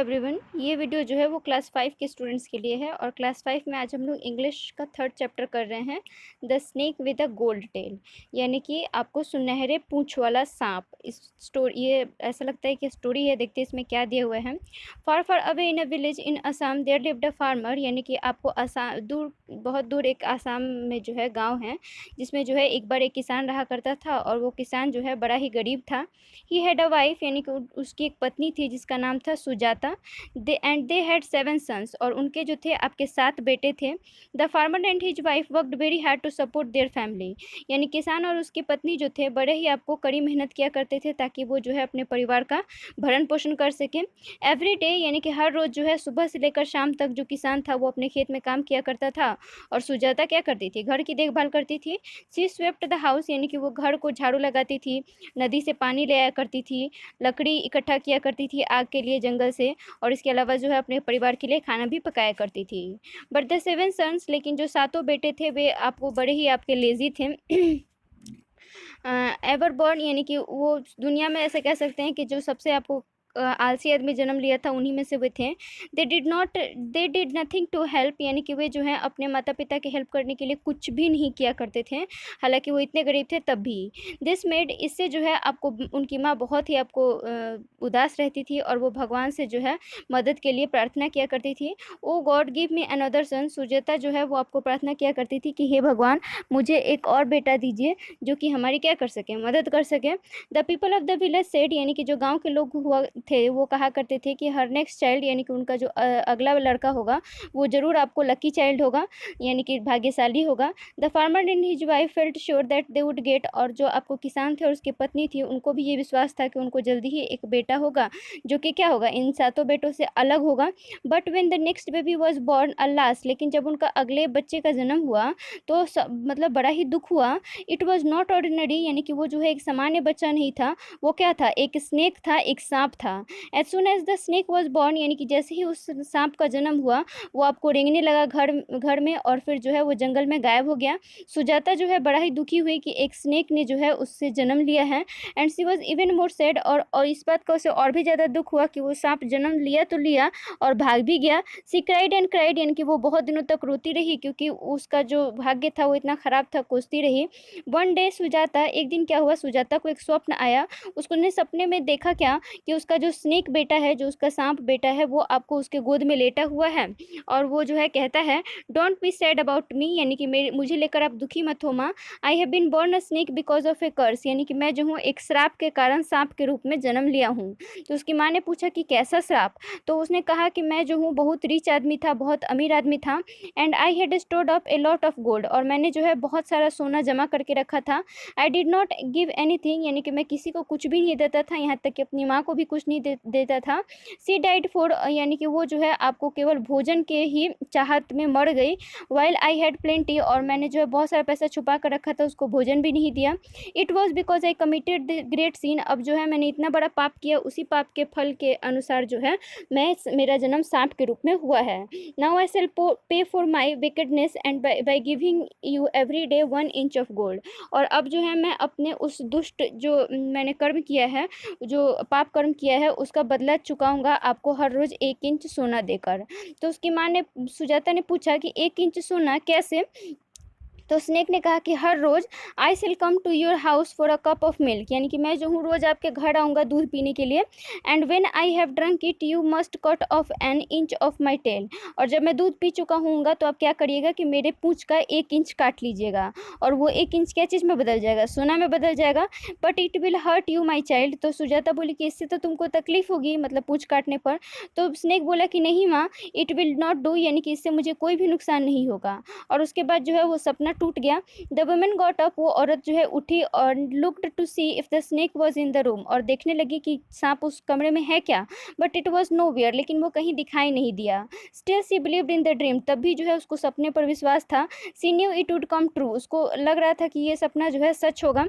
Everyone, ये video जो है वो क्लास 5 के स्टूडेंट्स के लिए है और क्लास 5 में आज हम लोग इंग्लिश का थर्ड चैप्टर कर रहे हैं, the snake with a gold tail. यानी कि आपको सुनहरे पूंछ वाला सांप। इस स्टोरी, ये ऐसा लगता है कि स्टोरी है, देखते हैं इसमें क्या दिए हुए हैं। Far far away in a village in Assam there lived a farmer. यानी कि आपको असम दूर, बहुत दूर एक आसाम में जो है गाँव है, जिसमें जो है एक बार एक किसान रहा करता था और वो किसान जो है बड़ा ही गरीब था। ही हैड अ वाइफ, यानी कि उसकी एक पत्नी थी जिसका नाम था सुजाता। दे हैड 7 सन्स, और उनके जो थे आपके 7 बेटे थे। The farmer and his wife worked very hard to support their family. यानी किसान और उसकी पत्नी जो थे बड़े ही आपको कड़ी मेहनत किया करते थे ताकि वो जो है अपने परिवार का भरण पोषण कर सकें। एवरी डे, यानी कि हर रोज़ जो है सुबह से लेकर शाम तक जो किसान था वो अपने खेत में काम किया करता था और सुजाता क्या करती थी, घर की देखभाल करती थी। शी स्वेप्ट द हाउस, यानी कि वो घर को झाड़ू लगाती थी, नदी से पानी ले आया करती थी, लकड़ी इकट्ठा किया करती थी आग के लिए जंगल से, और इसके अलावा जो है अपने परिवार के लिए खाना भी पकाया करती थी। बट द 7 सन्स, लेकिन जो सातों बेटे थे वे आपको बड़े ही आपके लेजी थे। एवर बॉर्न, यानी कि वो दुनिया में ऐसे कह सकते हैं कि जो सबसे आपको आलसी आदमी जन्म लिया था उन्हीं में से वे थे। They did nothing to help, यानी कि वे जो हैं अपने माता पिता की हेल्प करने के लिए कुछ भी नहीं किया करते थे, हालांकि वो इतने गरीब थे तब भी। दिस मेड, इससे जो है आपको उनकी माँ बहुत ही आपको उदास रहती थी और वो भगवान से जो है मदद के लिए प्रार्थना किया करती थी। ओ God give me another son, Sujata जो है वो आपको प्रार्थना किया करती थी कि हे भगवान, मुझे एक और बेटा दीजिए जो कि हमारी क्या कर सके, मदद कर सके। The people of the village said, यानी कि जो गांव के लोग हुआ थे वो कहा करते थे कि हर नेक्स्ट चाइल्ड, यानी कि उनका जो अगला लड़का होगा वो जरूर आपको लकी चाइल्ड होगा, यानी कि भाग्यशाली होगा। The farmer and his wife felt sure that they would get, और जो आपको किसान थे और उसकी पत्नी थी उनको भी ये विश्वास था कि उनको जल्दी ही एक बेटा होगा जो कि क्या होगा, इन सातों बेटों से अलग होगा। But when the next baby was born alas, लेकिन जब उनका अगले बच्चे का जन्म हुआ तो मतलब बड़ा ही दुख हुआ। इट वॉज नॉट ऑर्डिनरी, यानी कि वो जो है एक सामान्य बच्चा नहीं था, वो क्या था, एक स्नेक था, एक सांप था। As soon as the snake was born, यानी कि जैसे ही उस सांप का जन्म हुआ वो आपको रेंगने लगा घर घर में, और फिर जो है वो जंगल में गायब हो गया। सुजाता जो है बड़ा ही दुखी हुई कि एक स्नेक ने जो है उससे जन्म लिया है। And she was even more sad, और इस बात का उसे और भी ज़्यादा दुख हुआ कि वो सांप जन्म लिया तो लिया और भाग भी गया। सी क्राइड एंड क्राइड, यानी कि वो बहुत दिनों तक रोती रही क्योंकि उसका जो भाग्य था वो इतना ख़राब था, कोसती रही। वन डे सुजाता, एक दिन क्या हुआ, सुजाता को एक स्वप्न आया। उसने सपने में देखा क्या कि उसका जो स्नेक बेटा है, जो उसका सांप बेटा है, वो आपको उसके गोद में लेटा हुआ है और वो जो है कहता है, don't be sad about me, यानी कि मुझे लेकर आप दुखी मत हो माँ। I have been born a snake because of a curse, यानी कि मैं जो हूँ एक श्राप के कारण सांप के रूप में जन्म लिया हूँ। तो उसकी माँ ने पूछा कि कैसा श्राप, तो उसने कहा कि मैं जो हूँ बहुत रिच आदमी था, बहुत अमीर आदमी था। And I had stored up a lot of gold, और मैंने जो है बहुत सारा सोना जमा करके रखा था। I did not give anything, यानी कि मैं किसी को कुछ भी नहीं देता था, यहाँ तक कि अपनी माँ को भी कुछ नहीं देता था। सी डाइड फॉर, यानी कि वो जो है आपको केवल भोजन के ही चाहत में मर गई। वाइल आई हैड प्लेंटी, और मैंने जो है बहुत सारा पैसा छुपा कर रखा था, उसको भोजन भी नहीं दिया। It was because I committed the great sin, अब जो है मैंने इतना बड़ा पाप किया, उसी पाप के फल के अनुसार जो है मेरा जन्म सांप के रूप में हुआ है। नाउ आई शेल पे for my wickedness and by giving you every day 1 inch of gold, और अब जो है मैं अपने उस दुष्ट जो मैंने कर्म किया है, जो पाप कर्म किया है, उसका बदला चुकाऊंगा आपको हर रोज़ 1 इंच सोना देकर। तो उसकी माँ ने, सुजाता ने पूछा कि 1 इंच सोना कैसे? तो स्नेक ने कहा कि हर रोज़ I shall come to your house for a cup of milk, यानी कि मैं जो हूँ रोज़ आपके घर आऊँगा दूध पीने के लिए। And when I have drunk it you must cut off an inch of my tail, और जब मैं दूध पी चुका हूँगा तो आप क्या करिएगा कि मेरे पूँछ का 1 इंच काट लीजिएगा, और वो 1 इंच क्या चीज़ में बदल जाएगा, सोना में बदल जाएगा। But it will hurt you my child, तो सुजाता बोली कि इससे तो तुमको तकलीफ होगी, मतलब पूँछ काटने पर। तो स्नेक बोला कि नहीं माँ, इट विल नॉट डू, यानी कि इससे मुझे कोई भी नुकसान नहीं होगा। और उसके बाद जो है वो सपना टूट गया। द वुमेन गॉट अप, वो औरत जो है उठी और looked to see if the snake was in the room, और देखने लगी कि सांप उस कमरे में है क्या। But it was nowhere, लेकिन वो कहीं दिखाई नहीं दिया। Still she believed in the dream, तब भी जो है उसको सपने पर विश्वास था। She knew it would come true, उसको लग रहा था कि ये सपना जो है सच होगा।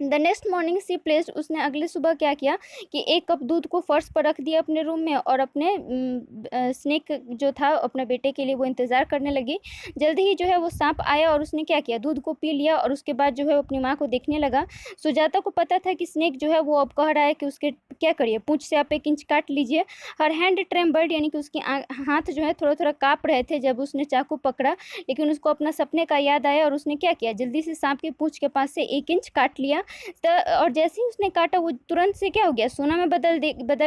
The next morning she placed, उसने अगले सुबह क्या किया कि एक कप दूध को फर्श पर रख दिया अपने रूम में, और अपने स्नेक जो था अपने बेटे के लिए वो इंतज़ार करने लगी। जल्दी ही जो है वो सांप आया और उसने क्या किया, दूध को पी लिया, और उसके बाद जो है वो अपनी माँ को देखने लगा। सुजाता को पता था कि स्नेक जो है वो अब कह रहा है कि उसके क्या करिए, पूंछ से आप 1 इंच काट लीजिए। हर हैंड ट्रेम्बल्ड, यानी कि उसके हाथ जो है थोड़ा थोड़ा काँप रहे थे जब उसने चाकू पकड़ा, लेकिन उसको अपना सपने का याद आया और उसने क्या किया, जल्दी से सांप की पूंछ के पास से 1 इंच काट लिया। और जैसे ही उसने काटा वो तुरंत से क्या हो गया, सोना में बदल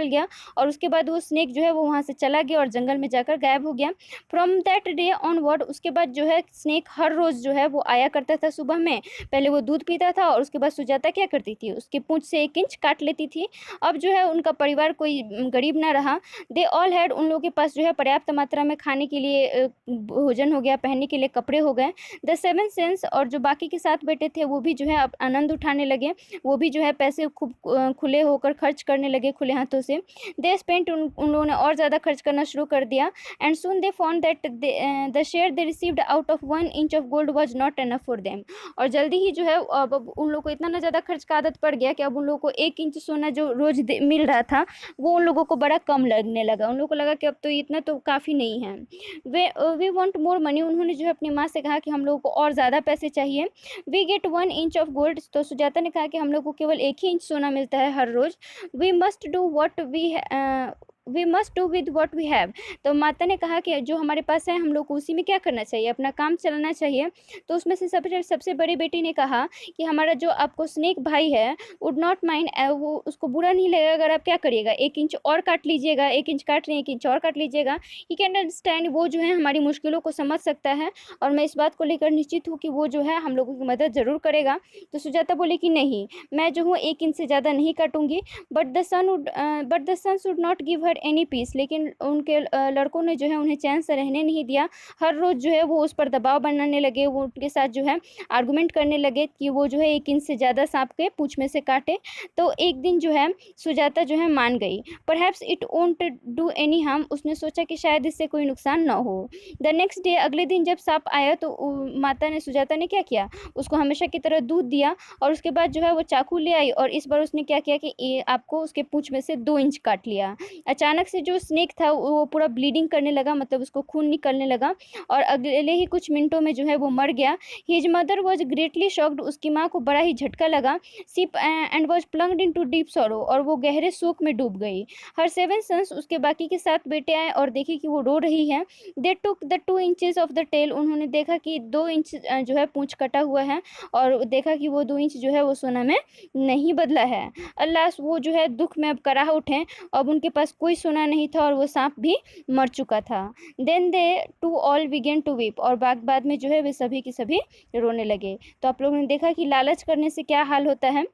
गया, और उसके बाद वो स्नेक जो है वो वहाँ से चला गया और जंगल में जाकर गायब हो गया। फ्रॉम दैट डे ऑनवर्ड, उसके बाद जो है स्नेक हर रोज़ जो है वो आया करता था सुबह में। पहले वो दूध पीता था और उसके बाद सुजाता क्या करती थी, उसकी पूँछ से 1 इंच काट लेती थी। अब जो है उनका परिवार कोई गरीब ना रहा। दे ऑल हैड, उन लोगों के पास जो है पर्याप्त मात्रा में खाने के लिए भोजन हो गया, पहनने के लिए कपड़े हो गए। द सेवन सेंस, और जो बाकी के 7 बेटे थे वो भी जो है अब आनंद उठाने लगे। वो भी जो है पैसे खूब खुले होकर खर्च करने लगे, खुले हाथों से। दे स्पेंट, उन लोगों ने और ज़्यादा खर्च करना शुरू कर दिया। And soon they found that the share they received out of 1 inch of gold was not enough for them. और जल्दी ही जो है अब उन लोगों को इतना ना ज़्यादा खर्च का आदत पड़ गया कि अब उन लोगों को 1 इंच सोना जो रोज़ मिल रहा था वो उन लोगों को बड़ा कम लगने लगा। उन लोगों को लगा कि अब तो इतना तो काफ़ी नहीं है। वी वांट मोर मनी, उन्होंने जो है अपनी माँ से कहा कि हम लोगों को और ज़्यादा पैसे चाहिए। We get 1 inch of gold, तो सुजाता ने कहा कि हम लोग को केवल 1 ही इंच सोना मिलता है हर रोज़। We must do what we must do with what we have, तो माता ने कहा कि जो हमारे पास है हम लोग को उसी में क्या करना चाहिए, अपना काम चलाना चाहिए। तो उसमें से सबसे बड़ी बेटी ने कहा कि हमारा जो आपको स्नेक भाई है वुड नॉट माइंड, वो उसको बुरा नहीं लगेगा अगर आप क्या करिएगा, 1 इंच और काट लीजिएगा, 1 इंच काट रहे हैं 1 इंच और काट लीजिएगा। ही कैन अंडरस्टैंड, वो जो है हमारी मुश्किलों को समझ सकता है, और मैं इस बात को लेकर निश्चित हूँ कि वो जो है हम लोगों की मदद ज़रूर करेगा। तो सुजाता बोले कि नहीं, मैं जो हूँ 1 इंच से ज़्यादा नहीं काटूंगी। But the son should not give her any piece, लेकिन उनके लड़कों ने जो है उन्हें चैन से रहने नहीं दिया। हर रोज़ जो है वो उस पर दबाव बनाने लगे, वो उनके साथ जो है आर्गूमेंट करने लगे कि वो जो है 1 इंच से ज़्यादा सांप के पूँछ में से काटे। तो एक दिन जो है सुजाता जो है मान गई। Perhaps it won't do any harm, उसने सोचा कि शायद इससे कोई नुकसान न हो। द नेक्स्ट डे, अगले दिन जब सांप आया तो माता ने सुजाता ने क्या किया, उसको हमेशा की तरह दूध दिया, और उसके बाद जो है वो चाकू ले आई, और इस बार उसने क्या किया कि आपको उसके पूँछ में से 2 इंच काट लिया। अचानक से जो स्नेक था वो पूरा ब्लीडिंग करने लगा, मतलब उसको खून निकलने लगा, और अगले ही कुछ मिनटों में जो है वो मर गया। His mother was greatly shocked, उसकी माँ को बड़ा ही झटका लगा। Sip and was plunged into deep sorrow, और वो गहरे शोक में डूब गई। हर 7 सन्स, उसके बाकी के 7 बेटे आए और देखे कि वो रो रही है। They took the 2 inches of the tail, उन्होंने देखा कि 2 इंच जो है पूँछ कटा हुआ है, और देखा कि वो 2 इंच जो है वो सोना में नहीं बदला है। अल्लाह, वो जो है दुख में अब कराह उठे, अब उनके पास कोई सोना नहीं था और वो सांप भी मर चुका था। Then they too all began to weep, और बाद में जो है वे सभी के सभी रोने लगे। तो आप लोगों ने देखा कि लालच करने से क्या हाल होता है।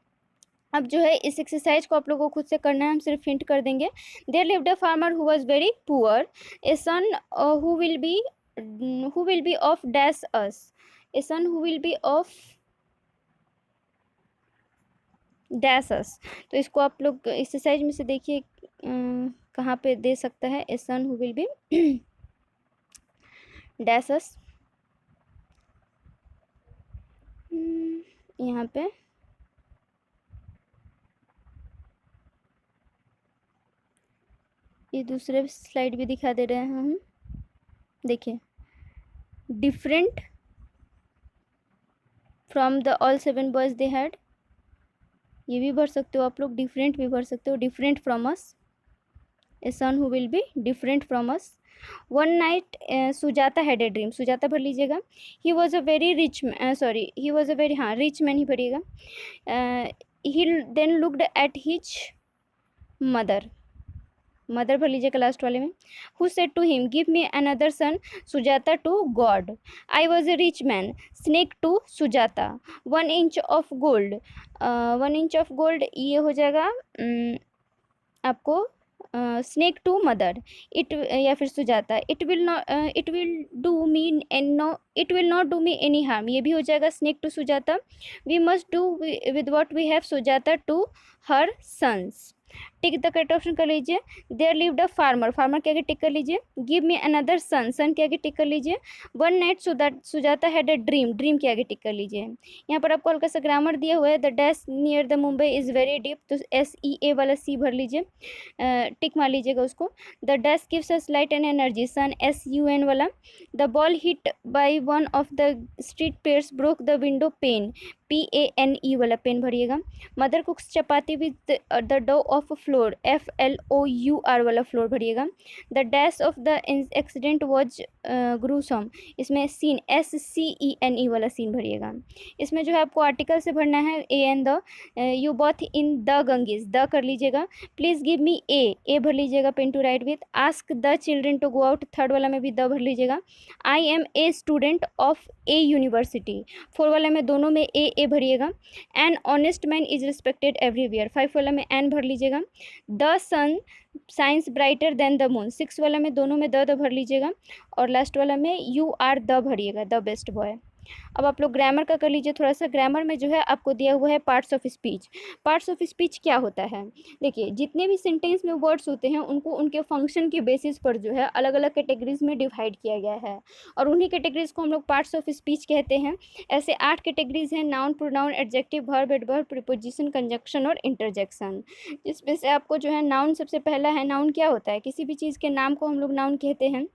अब जो है इस एक्सरसाइज को आप लोगों को खुद से करना है, हम सिर्फ हिंट कर देंगे। There lived a farmer who was very poor, a son who will be of dash us, a son who will be of dash us. तो इसको आप लोग एक्सरसाइज में से देखिए कहाँ पे दे सकता है, ए son who will B dash अस। यहाँ पे ये दूसरे स्लाइड भी दिखा दे रहे हैं हम, देखिए, different from the all 7 boys they had, ये भी भर सकते हो आप लोग, डिफरेंट भी भर सकते हो, different from us, a son who will be different from us. One night Sujata had a dream, Sujata भर लीजिएगा। He was a very rich, sorry he was a very, हाँ रिच मैन ही भरिएगा। He then looked at his mother, mother भर लीजिएगा last वाले में। Who said to him give me another son, Sujata to God. I was a rich man, snake to Sujata. 1 inch of gold, 1 inch of gold ये हो जाएगा आपको snake to mother, it या फिर Sujata. It will do me and no, it will not do me any harm, ये भी हो जाएगा snake to Sujata. We must do with what we have, Sujata to her sons. Tick the correct option कर लीजिए। There lived a farmer, farmer के आगे टिक कर लीजिए। गिव मी अनदर सन, सन के आगे टिक कर लीजिए। One night Sujata had a dream, dream के आगे टिक कर लीजिए। यहाँ पर आपको हल्का सा ग्रामर दिया हुआ है। The dash near the Mumbai is very deep, तो SEA वाला सी भर लीजिए, टिक मार लीजिएगा उसको। The dash gives us light and energy, sun SUN वाला। The ball hit by one of the street players broke the window pane, PANE वाला pane भरिएगा। Mother cooks chapati with the dough of flour, FLOUR वाला flour भरिएगा। The dash of the accident was gruesome, इसमें scene SCENE वाला scene भरिएगा। इसमें जो है आपको आर्टिकल से भरना है AN the. You both in the Ganges, the कर लीजिएगा। प्लीज़ गिव मी ए भर लीजिएगा, pen to write with. Ask the children to go out, third वाला में भी द भर लीजिएगा। I am a student of a university, four वाला में दोनों में ए भरिएगा। An honest man is respected everywhere, five वाला में एन भर लीजिएगा। The sun shines brighter than the moon, six वाला में दोनों में द भर लीजिएगा। और लास्ट वाला में यू आर द भरिएगा, द बेस्ट बॉय। अब आप लोग ग्रामर का कर लीजिए थोड़ा सा। ग्रामर में जो है आपको दिया हुआ है parts of speech. Parts of speech क्या होता है, देखिए जितने भी सेंटेंस में वर्ड्स होते हैं उनको उनके फंक्शन के बेसिस पर जो है अलग अलग कैटेगरीज में डिवाइड किया गया है, और उन्हीं कैटेगरीज को हम लोग पार्ट्स ऑफ स्पीच कहते हैं। ऐसे 8 कैटेगरीज हैं, noun, pronoun, adjective, verb, adverb, preposition, conjunction और इंटरजेक्शन। जिसमें से आपको जो है नाउन सबसे पहला है। नाउन क्या होता है, किसी भी चीज़ के नाम को हम लोग नाउन कहते हैं।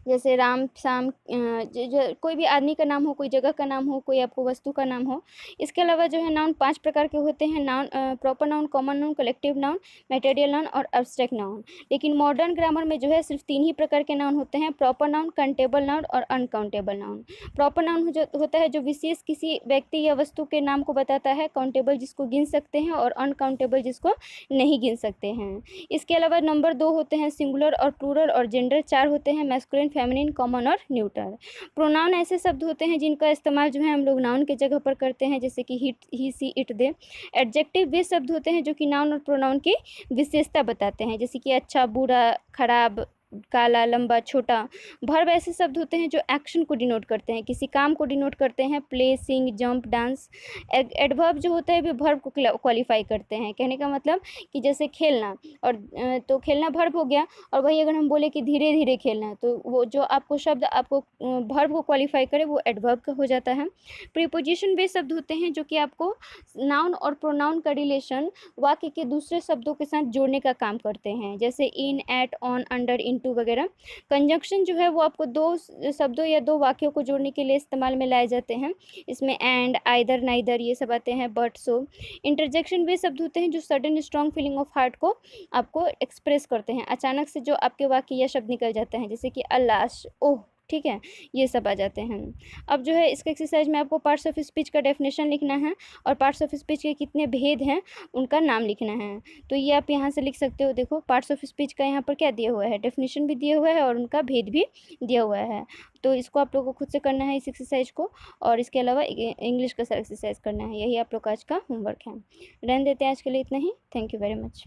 जैसे राम, श्याम, कोई भी आदमी का नाम हो, कोई जगह का नाम हो, कोई आपको वस्तु का नाम हो। इसके अलावा जो है नाउन 5 प्रकार के होते हैं। Noun proper noun, common noun, collective noun, material noun और एब्स्ट्रैक्ट नाउन। लेकिन मॉडर्न ग्रामर में जो है सिर्फ 3 ही प्रकार के नाउन होते हैं, प्रॉपर नाउन, काउंटेबल नाउन और अनकाउंटेबल नाउन। प्रॉपर नाउन जो होता है जो विशेष किसी व्यक्ति या वस्तु के नाम को बताता है, काउंटेबल जिसको गिन सकते हैं और अनकाउंटेबल जिसको नहीं गिन सकते हैं। इसके अलावा नंबर 2 होते हैं सिंगुलर और प्लूरल, और जेंडर 4 होते हैं, मैस्कुलिन, फेमिनिन, कॉमन और न्यूटर। प्रोनाउन ऐसे शब्द होते हैं जिनका इस्तेमाल जो है हम लोग नाउन के जगह पर करते हैं, जैसे कि hit, he, she, it, they. Adjective वे शब्द होते हैं जो कि नाउन और प्रोनाउन की विशेषता बताते हैं, जैसे कि अच्छा, बुरा, खराब, काला, लंबा, छोटा। वर्ब ऐसे शब्द होते हैं जो एक्शन को डिनोट करते हैं, किसी काम को डिनोट करते हैं, प्ले, सिंग, जंप, डांस। एडवर्ब जो होता है वे वर्ब को क्वालिफाई करते हैं। कहने का मतलब कि जैसे खेलना, और तो खेलना वर्ब हो गया, और वही अगर हम बोले कि धीरे धीरे खेलना, तो वो जो आपको शब्द आपको वर्ब को क्वालिफाई करे वो एडवर्ब का हो जाता है। प्रीपोजिशन वे शब्द होते हैं जो कि आपको नाउन और प्रोनाउन का रिलेशन वाक्य के दूसरे शब्दों के साथ जोड़ने का काम करते हैं, जैसे इन, एट, ऑन, अंडर, इनटू वगैरह। कंजंक्शन जो है वो आपको 2 शब्दों या 2 वाक्यों को जोड़ने के लिए इस्तेमाल में लाए जाते हैं। इसमें एंड, आइदर, नाइदर ये सब आते हैं, बट, सो। इंटरजेक्शन वे शब्द होते हैं जो sudden strong feeling of heart को आपको एक्सप्रेस करते हैं, अचानक से जो आपके वाक्य या शब्द निकल जाते हैं, जैसे कि अल्लाह, ओह, ठीक है, ये सब आ जाते हैं। अब जो है इसके एक्सरसाइज में आपको पार्ट्स ऑफ स्पीच का डेफिनेशन लिखना है, और पार्ट्स ऑफ स्पीच के कितने भेद हैं उनका नाम लिखना है। तो ये आप यहाँ से लिख सकते हो। देखो पार्ट्स ऑफ स्पीच का यहाँ पर क्या दिया हुआ है, डेफिनेशन भी दिया हुआ है और उनका भेद भी दिया हुआ है। तो इसको आप लोगों को खुद से करना है इस एक्सरसाइज को, और इसके अलावा इंग्लिश का एक्सरसाइज करना है। यही आप लोग का आज का होमवर्क है। रहने देते हैं आज के लिए इतना ही। Thank you very much.